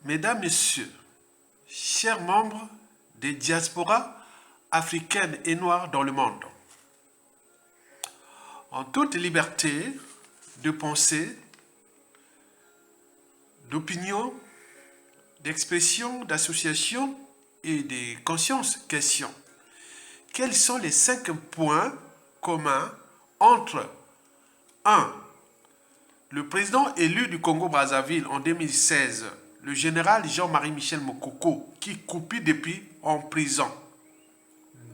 Mesdames, Messieurs, chers membres des diasporas africaines et noires dans le monde, en toute liberté de pensée, d'opinion, d'expression, d'association et de conscience question, quels sont les 5 points communs entre 1. Le président élu du Congo-Brazzaville en 2016, le général Jean-Marie Michel Mokoko, qui croupit depuis en prison.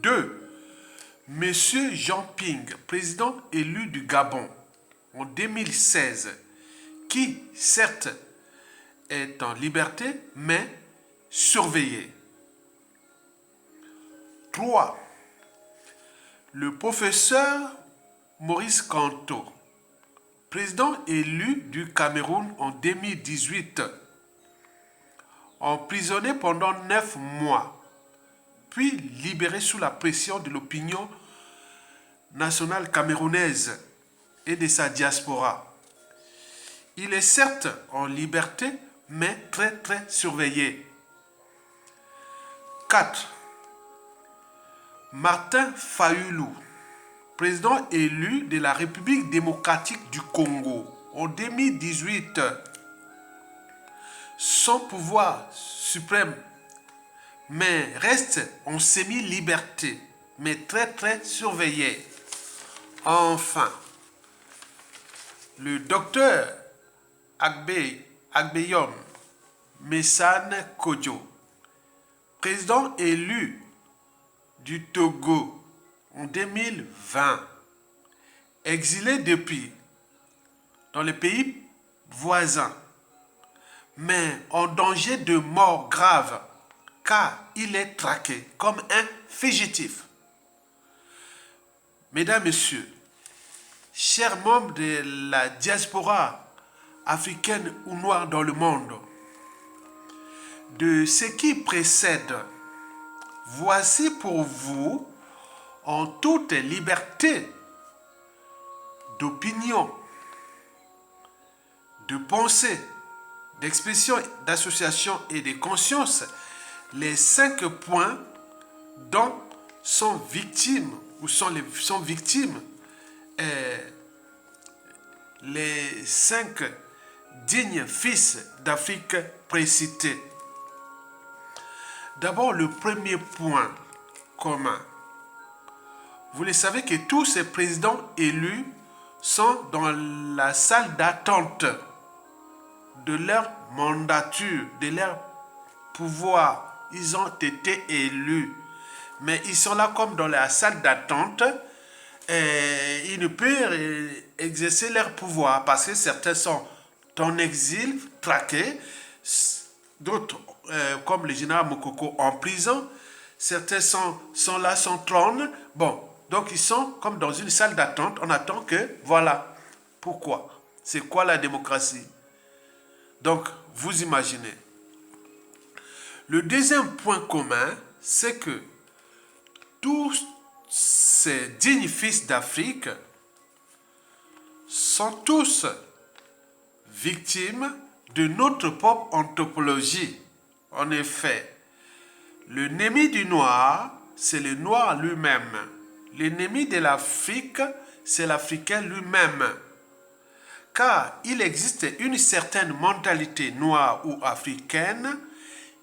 2. Monsieur Jean Ping, président élu du Gabon en 2016, qui certes est en liberté, mais surveillé. 3. Le professeur Maurice Kanto, président élu du Cameroun en 2018, emprisonné pendant 9 mois, puis libéré sous la pression de l'opinion nationale camerounaise et de sa diaspora. Il est certes en liberté, mais très surveillé. 4. Martin Fayulu, président élu de la République démocratique du Congo en 2018, sans pouvoir suprême, mais reste en semi-liberté, mais très surveillé. Enfin, le docteur Agbeyom Messane Kodjo, président élu du Togo en 2020, exilé depuis dans les pays voisins, mais en danger de mort grave, car il est traqué comme un fugitif. Mesdames, Messieurs, chers membres de la diaspora africaine ou noire dans le monde, de ce qui précède, voici pour vous, en toute liberté d'opinion, de pensée, d'expression, d'association et de conscience, les 5 points dont sont victimes les 5 dignes fils d'Afrique précités. D'abord, le premier point commun. Vous le savez que tous ces présidents élus sont dans la salle d'attente de leur mandature, de leur pouvoir. Ils ont été élus, mais ils sont là comme dans la salle d'attente et ils ne peuvent exercer leur pouvoir parce que certains sont en exil, traqués, d'autres, comme le général Mokoko, en prison, certains sont là sans trône. Bon, donc ils sont comme dans une salle d'attente, on attend que, voilà. Pourquoi? C'est quoi la démocratie? Donc, vous imaginez. Le deuxième point commun, c'est que tous ces dignes fils d'Afrique sont tous victimes de notre propre anthropologie. En effet, l'ennemi du noir, c'est le noir lui-même. L'ennemi de l'Afrique, c'est l'Africain lui-même. Car il existe une certaine mentalité noire ou africaine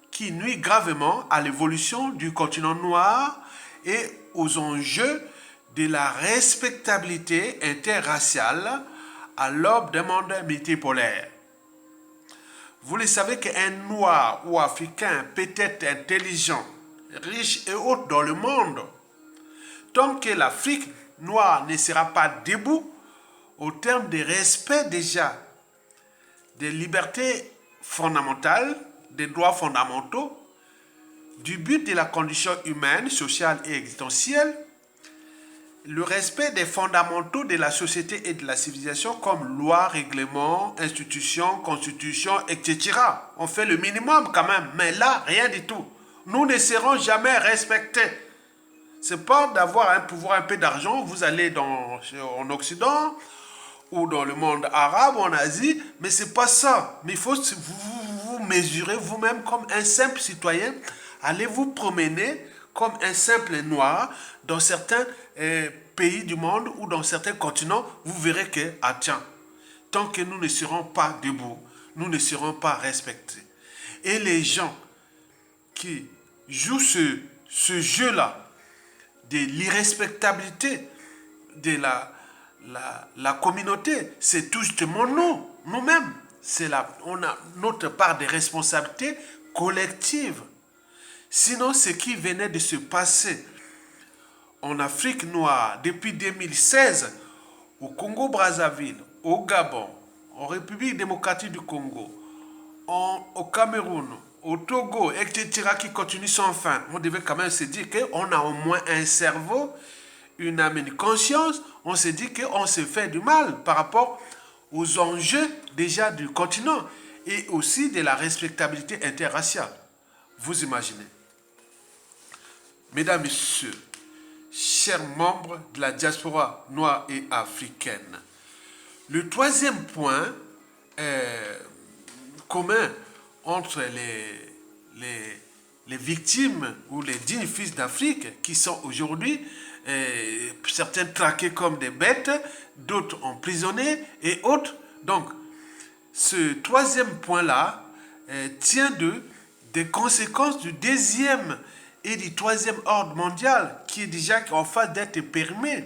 qui nuit gravement à l'évolution du continent noir et aux enjeux de la respectabilité interraciale à l'aube d'un monde multipolaire. Vous le savez qu'un noir ou africain peut être intelligent, riche et haut dans le monde. Tant que l'Afrique noire ne sera pas debout au terme du respect déjà des libertés fondamentales, des droits fondamentaux, du but de la condition humaine, sociale et existentielle, le respect des fondamentaux de la société et de la civilisation comme loi, règlement, institution, constitution, etc. On fait le minimum quand même, mais là, rien du tout. Nous ne serons jamais respectés. C'est pas d'avoir un pouvoir, un peu d'argent, vous allez en Occident ou dans le monde arabe ou en Asie, mais c'est pas ça. Mais il faut vous mesurer vous-même comme un simple citoyen. Allez vous promener comme un simple noir dans certains pays du monde ou dans certains continents. Vous verrez que, ah tiens, tant que nous ne serons pas debout, nous ne serons pas respectés. Et les gens qui jouent ce jeu-là de l'irrespectabilité de la communauté, c'est tout justement nous-mêmes. On a notre part de responsabilité collective. Sinon, ce qui venait de se passer en Afrique noire depuis 2016, au Congo-Brazzaville, au Gabon, en République démocratique du Congo, au Cameroun, au Togo, etc., qui continue sans fin, on devait quand même se dire qu'on a au moins un cerveau, une âme, une conscience. On se dit qu'on se fait du mal par rapport aux enjeux déjà du continent et aussi de la respectabilité interraciale. Vous imaginez. Mesdames, Messieurs, chers membres de la diaspora noire et africaine, le troisième point commun entre les victimes ou les dignes fils d'Afrique qui sont aujourd'hui certains traqués comme des bêtes, d'autres emprisonnés et autres. Donc, ce troisième point-là tient des conséquences du deuxième et du troisième ordre mondial qui est déjà en phase d'être périmé.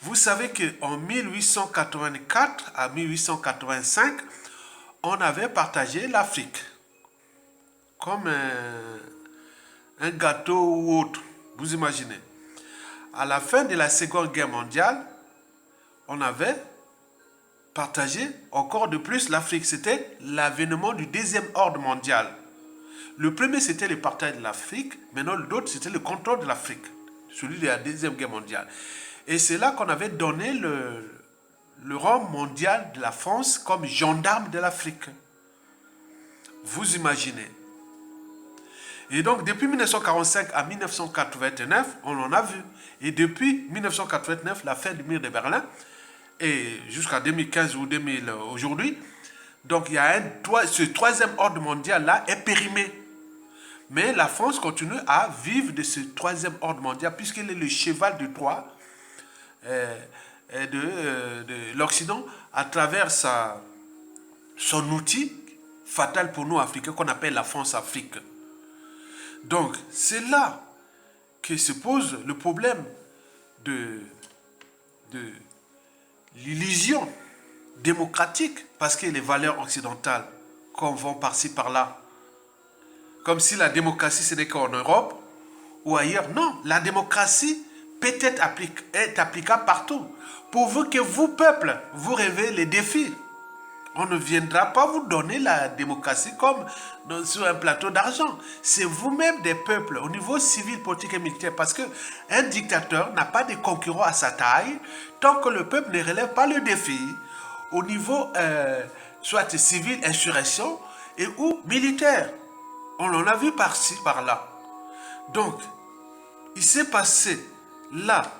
Vous savez qu'en 1884 à 1885, on avait partagé l'Afrique comme un gâteau ou autre. Vous imaginez. À la fin de la Seconde Guerre mondiale, on avait partagé encore de plus l'Afrique. C'était l'avènement du deuxième ordre mondial. Le premier, c'était le partage de l'Afrique. Maintenant, l'autre, c'était le contrôle de l'Afrique, celui de la Deuxième Guerre mondiale. Et c'est là qu'on avait donné le rang mondial de la France comme gendarme de l'Afrique. Vous imaginez. Et donc, depuis 1945 à 1989, on en a vu. Et depuis 1989, la fin du mur de Berlin, et jusqu'à 2015 ou 2000 aujourd'hui, donc il y a ce troisième ordre mondial-là est périmé. Mais la France continue à vivre de ce troisième ordre mondial, puisqu'elle est le cheval de Troie de l'Occident à travers son outil fatal pour nous Africains qu'on appelle la France-Afrique. Donc, c'est là que se pose le problème de l'illusion démocratique, parce que les valeurs occidentales qu'on vend par-ci par-là, comme si la démocratie ce n'est qu'en Europe ou ailleurs. Non, la démocratie peut être applicable partout. Pourvu que vous, peuple, vous rêvez les défis. On ne viendra pas vous donner la démocratie comme sur un plateau d'argent. C'est vous-même des peuples au niveau civil, politique et militaire. Parce qu'un dictateur n'a pas de concurrent à sa taille tant que le peuple ne relève pas le défi au niveau soit civil, insurrection et ou militaire. On en a vu par-ci, par-là. Donc, il s'est passé là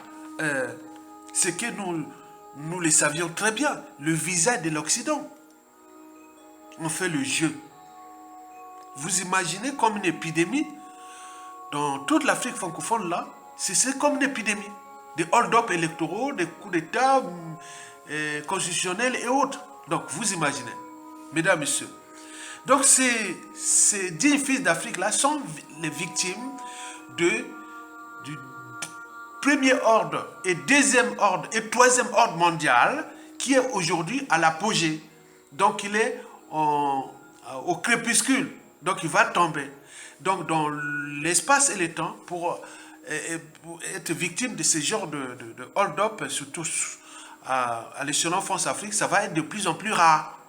ce que nous le savions très bien, le visage de l'Occident. On fait le jeu. Vous imaginez comme une épidémie dans toute l'Afrique francophone là, c'est comme une épidémie. Des hold-up électoraux, des coups d'État constitutionnels et autres. Donc vous imaginez, mesdames, messieurs. Donc ces 10 fils d'Afrique là sont les victimes du premier ordre et deuxième ordre et troisième ordre mondial qui est aujourd'hui à l'apogée. Donc il est au crépuscule. Donc il va tomber. Donc dans l'espace et le temps, pour être victime de ce genre de hold-up, surtout à l'échelon France-Afrique, ça va être de plus en plus rare.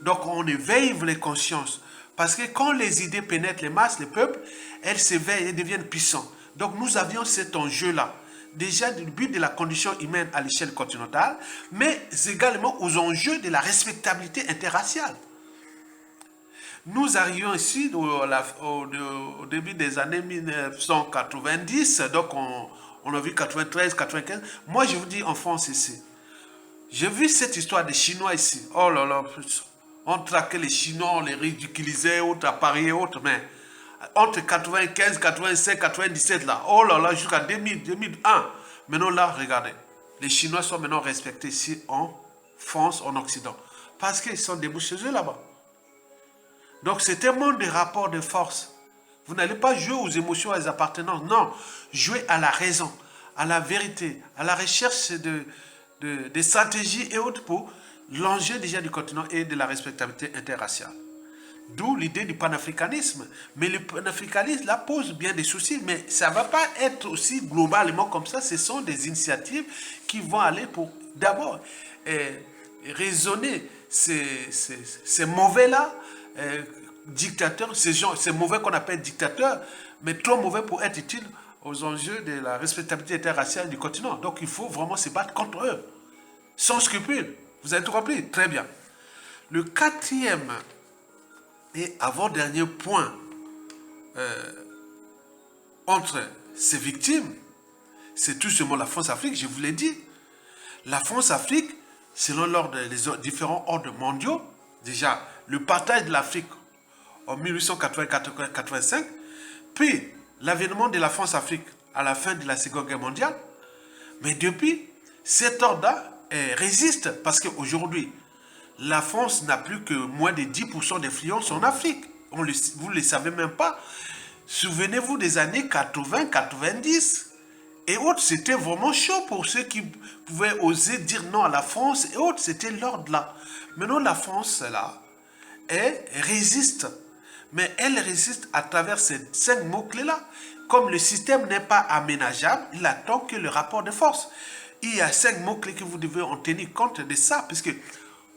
Donc on éveille les consciences. Parce que quand les idées pénètrent les masses, les peuples, elles s'éveillent et deviennent puissantes. Donc nous avions cet enjeu-là. Déjà du but de la condition humaine à l'échelle continentale, mais également aux enjeux de la respectabilité interraciale. Nous arrivons ici au début des années 1990, donc on a vu 93, 95. Moi, je vous dis en France ici, j'ai vu cette histoire des Chinois ici. Oh là là, On traquait les Chinois, on les ridiculisait, autres appareils et autres, mais entre 95, 85, 97, là, oh là là, jusqu'à 2000, 2001. Maintenant là, regardez, les Chinois sont maintenant respectés ici en France, en Occident, parce qu'ils sont debout chez eux là-bas. Donc c'est un monde de rapports de force. Vous n'allez pas jouer aux émotions, aux appartenances, non. Jouez à la raison, à la vérité, à la recherche de stratégies et autres pour l'enjeu déjà du continent et de la respectabilité interraciale. D'où l'idée du panafricanisme. Mais le panafricanisme, là, pose bien des soucis, mais ça ne va pas être aussi globalement comme ça. Ce sont des initiatives qui vont aller pour, d'abord, raisonner ces mauvais-là, dictateurs, ces mauvais qu'on appelle dictateurs, mais trop mauvais pour être utiles aux enjeux de la respectabilité interraciale du continent. Donc il faut vraiment se battre contre eux, sans scrupules. Vous avez tout compris? Très bien. Le quatrième et avant-dernier point entre ces victimes, c'est tout simplement la France-Afrique, je vous l'ai dit. La France-Afrique, selon l'ordre des différents ordres mondiaux, déjà le partage de l'Afrique en 1880-85, puis l'avènement de la France-Afrique à la fin de la Seconde Guerre mondiale. Mais depuis, cet ordre-là résiste parce qu'aujourd'hui, la France n'a plus que moins de 10% d'influence en Afrique. Vous ne le savez même pas. Souvenez-vous des années 80, 90 et autres, c'était vraiment chaud pour ceux qui pouvaient oser dire non à la France et autres, c'était l'ordre là. Maintenant, la France, là, elle résiste. Mais elle résiste à travers ces 5 mots-clés-là. Comme le système n'est pas aménageable, il attend que le rapport de force. Il y a 5 mots-clés que vous devez en tenir compte de ça, puisque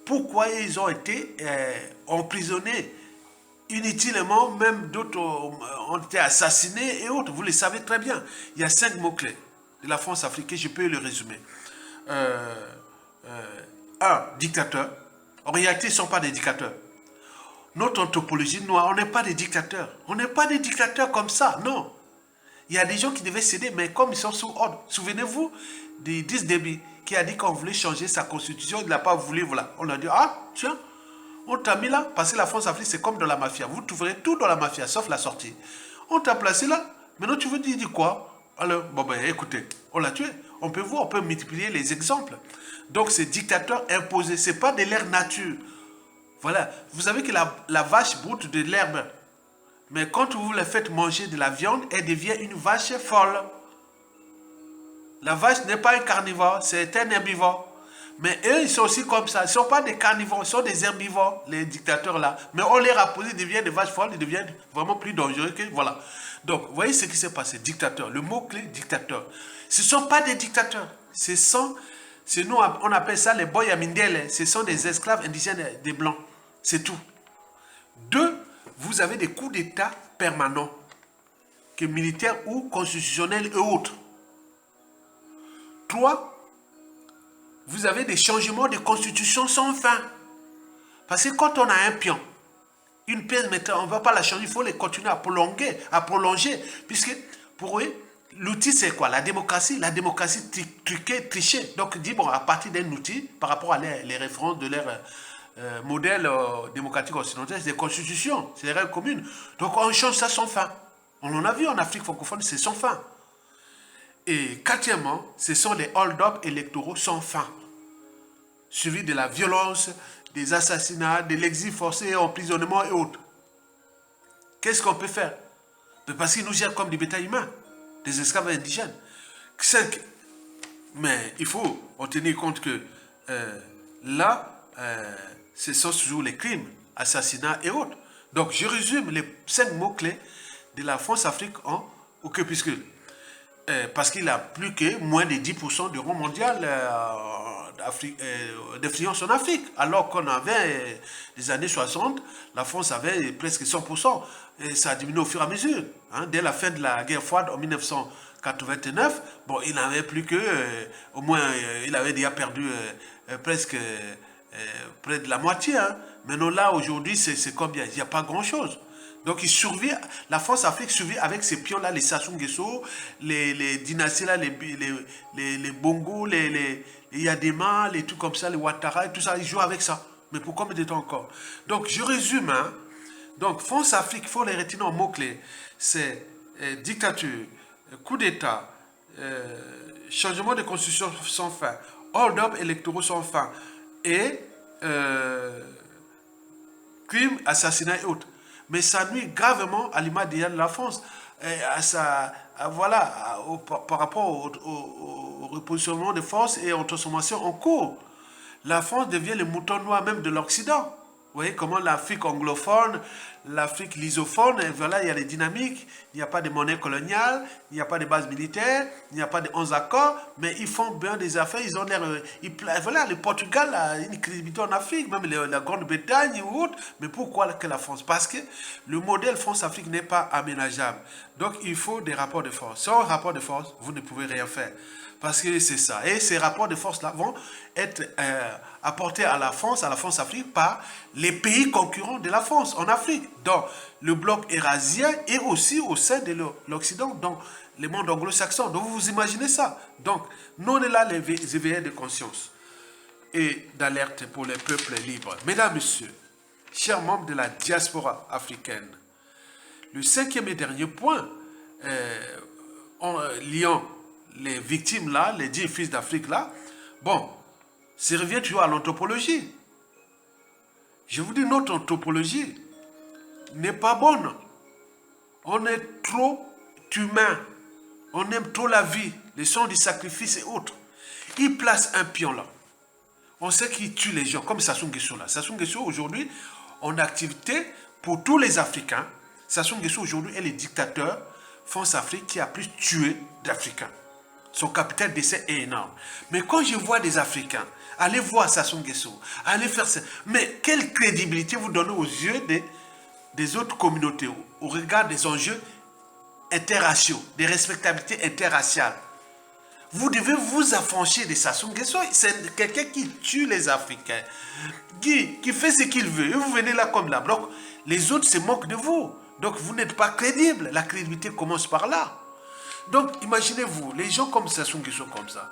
pourquoi ils ont été emprisonnés inutilement, même d'autres ont été assassinés et autres. Vous le savez très bien. Il y a 5 mots-clés de la France africaine, je peux le résumer. 1. Dictateur. En réalité, ils ne sont pas des dictateurs. Notre anthropologie noire, on n'est pas des dictateurs. On n'est pas des dictateurs comme ça, non. Il y a des gens qui devaient céder, mais comme ils sont sous ordre. Souvenez-vous d'Idriss Déby qui a dit qu'on voulait changer sa constitution, il n'a pas voulu, voilà. On a dit, ah, tiens, on t'a mis là, parce que la France-Afrique, c'est comme dans la mafia. Vous trouverez tout dans la mafia, sauf la sortie. On t'a placé là, maintenant tu veux dire quoi? Alors, bon ben écoutez, on l'a tué. On peut voir, on peut multiplier les exemples. Donc ces dictateurs imposés, ce n'est pas de leur nature. Voilà, vous savez que la vache broute de l'herbe. Mais quand vous la faites manger de la viande, elle devient une vache folle. La vache n'est pas un carnivore, c'est un herbivore. Mais eux, ils sont aussi comme ça. Ils ne sont pas des carnivores, ils sont des herbivores, les dictateurs là. Mais on les rapose, ils deviennent des vaches folles, ils deviennent vraiment plus dangereux que... Voilà. Donc, vous voyez ce qui s'est passé. Dictateur, le mot-clé dictateur. Ce ne sont pas des dictateurs. Nous, on appelle ça les boyamindele. Ce sont des esclaves indigènes des Blancs. C'est tout. 2, vous avez des coups d'État permanents, que militaires ou constitutionnels et autres. 3, vous avez des changements de constitution sans fin. Parce que quand on a un pion, une pièce, on ne va pas la changer, il faut les continuer à prolonger, puisque pour eux, l'outil c'est quoi? La démocratie truquée, trichée. Donc, dit, bon, à partir d'un outil, par rapport à les références de leur modèle démocratique occidental, c'est des constitutions, c'est des règles communes. Donc, on change ça sans fin. On en a vu en Afrique francophone, c'est sans fin. Et quatrièmement, ce sont des hold-up électoraux sans fin, suivis de la violence, des assassinats, de l'exil forcé, emprisonnement et autres. Qu'est-ce qu'on peut faire? Parce qu'ils nous gèrent comme des bétails humains, des esclaves indigènes. 5. Mais il faut en tenir compte que là, ce sont toujours les crimes, assassinats et autres. Donc je résume les 5 mots-clés de la France-Afrique en occupuscule. Parce qu'il a plus que moins de 10% du rang mondial d'influence en Afrique. Alors qu'on avait, les années 60, la France avait presque 100%. Et ça a diminué au fur et à mesure. Hein. Dès la fin de la guerre froide en 1989, bon, il n'avait plus que, au moins, il avait déjà perdu presque près de la moitié. Hein. Maintenant là, aujourd'hui, c'est combien? Il n'y a pas grand-chose. Donc, il survit, la France-Afrique survit avec ces pions-là, les Sassou Nguesso, les dynasties-là, les Bongo, les Yadema, les trucs comme ça, les Ouattara, et tout ça, ils jouent avec ça. Mais pour combien de temps encore? Donc, je résume. Hein. Donc, France Afrique, il faut les retenir en mots-clés. C'est dictature, coup d'État, changement de constitution sans fin, hold-up électoraux sans fin et crimes, assassinats et autres. Mais ça nuit gravement à l'image de la France, par rapport au repositionnement des forces et aux transformations en cours. La France devient le mouton noir même de l'Occident. Vous voyez comment l'Afrique anglophone, l'Afrique lusophone, et voilà, il y a les dynamiques, il n'y a pas de monnaie coloniale, il n'y a pas de base militaire, il n'y a pas de 11 accords, mais ils font bien des affaires, ils ont l'air... Voilà, le Portugal a une crédibilité en Afrique, même la Grande-Bretagne ou autre, mais pourquoi que la France? Parce que le modèle France-Afrique n'est pas aménageable. Donc il faut des rapports de force. Sans rapport de force, vous ne pouvez rien faire. Parce que c'est ça. Et ces rapports de force-là vont être apportés à la France-Afrique par les pays concurrents de la France en Afrique, dans le bloc eurasien et aussi au sein de l'Occident, dans le monde anglo-saxon. Donc vous imaginez ça. Donc nous on est là les éveillés de conscience et d'alerte pour les peuples libres. Mesdames, Messieurs, chers membres de la diaspora africaine, le cinquième et dernier point, en liant les victimes là, les 10 fils d'Afrique là, bon, ça revient toujours à l'anthropologie. Je vous dis, notre anthropologie n'est pas bonne. On est trop humain. On aime trop la vie, les sons du sacrifice et autres. Il place un pion là. On sait qu'il tue les gens, comme Sassou Nguesso là. Sassou Nguesso aujourd'hui, en activité pour tous les Africains. Sassou Nguesso aujourd'hui est le dictateur France-Afrique qui a plus tué d'Africains. Son capital d'essai est énorme. Mais quand je vois des Africains, allez voir Sassou Nguesso, allez faire ça. Mais quelle crédibilité vous donnez aux yeux des autres communautés, au regard des enjeux interraciaux, des respectabilités interraciales? Vous devez vous affranchir de Sassou Nguesso. C'est quelqu'un qui tue les Africains, qui fait ce qu'il veut. Et vous venez là comme là. Donc, les autres se moquent de vous. Donc, vous n'êtes pas crédible. La crédibilité commence par là. Donc, imaginez-vous, les gens comme Sassou Nguesso comme ça,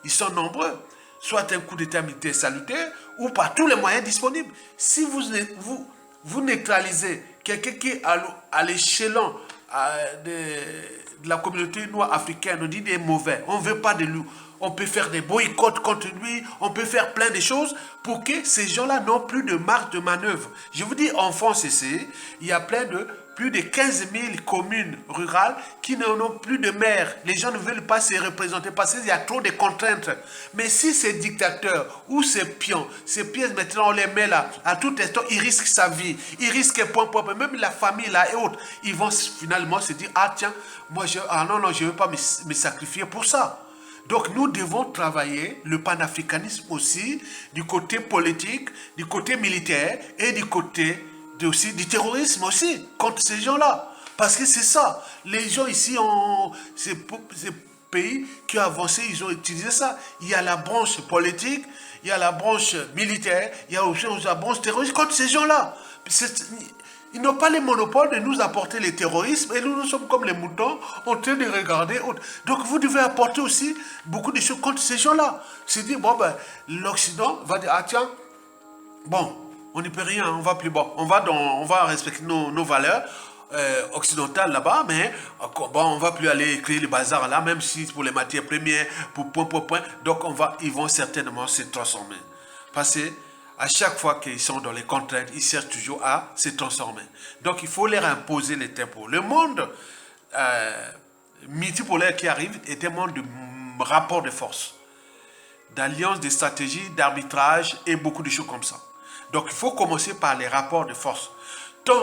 ils sont nombreux, soit un coup d'état militaire salutaire, ou par tous les moyens disponibles. Si vous neutralisez quelqu'un qui est à l'échelon de la communauté noire africaine, on dit qu'il est mauvais, on ne veut pas de lui, on peut faire des boycotts contre lui, on peut faire plein de choses pour que ces gens-là n'ont plus de marge de manœuvre. Je vous dis, en France ici, il y a plus de 15 000 communes rurales qui n'ont plus de maire. Les gens ne veulent pas se représenter parce qu'il y a trop de contraintes. Mais si ces dictateurs ou ces pions, maintenant on les met là, à tout instant, ils risquent sa vie, ils risquent même la famille là et autres. Ils vont finalement se dire, ah tiens, moi je ne veux pas me sacrifier pour ça. Donc nous devons travailler le panafricanisme aussi, du côté politique, du côté militaire et du côté aussi du terrorisme aussi, contre ces gens-là. Parce que c'est ça. Les gens ici, ces pays qui ont avancé, ils ont utilisé ça. Il y a la branche politique, il y a la branche militaire, il y a aussi la branche terroriste contre ces gens-là. Ils n'ont pas le monopole de nous apporter le terrorisme et nous sommes comme les moutons en train de regarder. Donc vous devez apporter aussi beaucoup de choses contre ces gens-là. C'est dire, bon ben, l'Occident va dire, ah tiens, bon, on n'y peut rien, on va plus bon. On va respecter nos valeurs occidentales là-bas, mais bon, on va plus aller créer le bazar là, même si pour les matières premières, pour point. Donc ils vont certainement se transformer. Parce que à chaque fois qu'ils sont dans les contraintes, ils cherchent toujours à se transformer. Donc il faut leur imposer les tempos. Le monde multipolaire qui arrive est un monde de rapport de force, d'alliance, de stratégie, d'arbitrage et beaucoup de choses comme ça. Donc, il faut commencer par les rapports de force.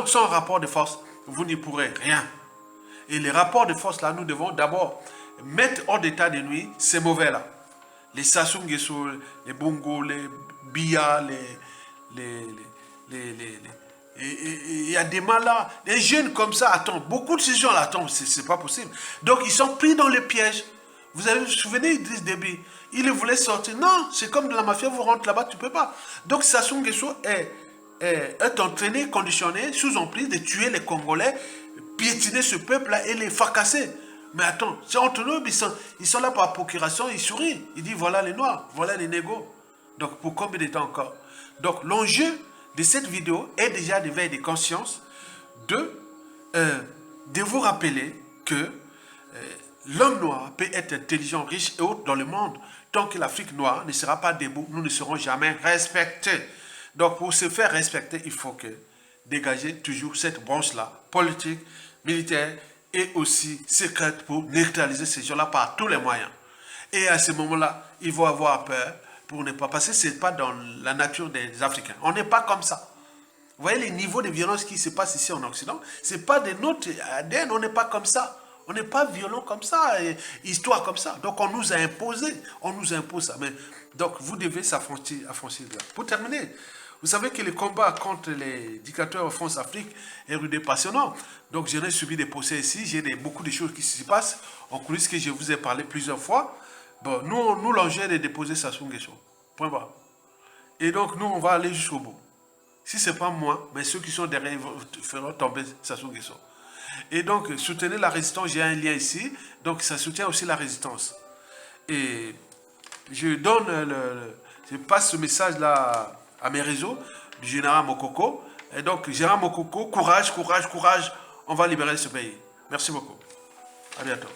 Sans rapport de force, vous n'y pourrez rien. Et les rapports de force, là, nous devons d'abord mettre hors d'état de nuit ces mauvais-là. Les Sassou Nguesso, les Bongo, les Biya, il y a des malades, des jeunes comme ça, attends, beaucoup de ces gens-là, attends, c'est pas possible. Donc, ils sont pris dans le piège. Vous vous souvenez d'Idriss Déby? Il voulait sortir. Non, c'est comme de la mafia, vous rentrez là-bas, tu ne peux pas. Donc Sassou Nguesso est entraîné, conditionné, sous emprise de tuer les Congolais, piétiner ce peuple-là et les fracasser. Mais attends, c'est entre nous, ils sont là par procuration, ils sourient. Ils disent voilà les Noirs, voilà les négos. Donc pour combien de temps encore? Donc l'enjeu de cette vidéo est déjà d'éveiller des consciences, de vous rappeler que l'homme noir peut être intelligent, riche et autre dans le monde. Tant que l'Afrique noire ne sera pas debout, nous ne serons jamais respectés. Donc pour se faire respecter, il faut que dégager toujours cette branche-là, politique, militaire et aussi secrète pour neutraliser ces gens-là par tous les moyens. Et à ce moment-là, ils vont avoir peur pour ne pas passer. Ce n'est pas dans la nature des Africains. On n'est pas comme ça. Vous voyez les niveaux de violence qui se passent ici en Occident, ce n'est pas de notre ADN, on n'est pas comme ça. On n'est pas violent comme ça, histoire comme ça. Donc on nous a imposé, on nous impose ça. Mais, donc vous devez s'affranchir de là. Pour terminer, vous savez que le combat contre les dictateurs en France-Afrique est rude et passionnant. Donc je n'ai subi des procès ici, j'ai beaucoup de choses qui se passent en coulisses que je vous ai parlé plusieurs fois. Bon, nous l'enjeu est de déposer Sassou Nguesso. Point barre. Et donc nous on va aller jusqu'au bout. Si ce n'est pas moi, mais ceux qui sont derrière feront tomber Sassou Nguesso. Et donc, soutenez la résistance, j'ai un lien ici, donc ça soutient aussi la résistance. Et je passe ce message-là à mes réseaux du général Mokoko. Et donc, général Mokoko, courage, courage, courage, on va libérer ce pays. Merci beaucoup. À bientôt.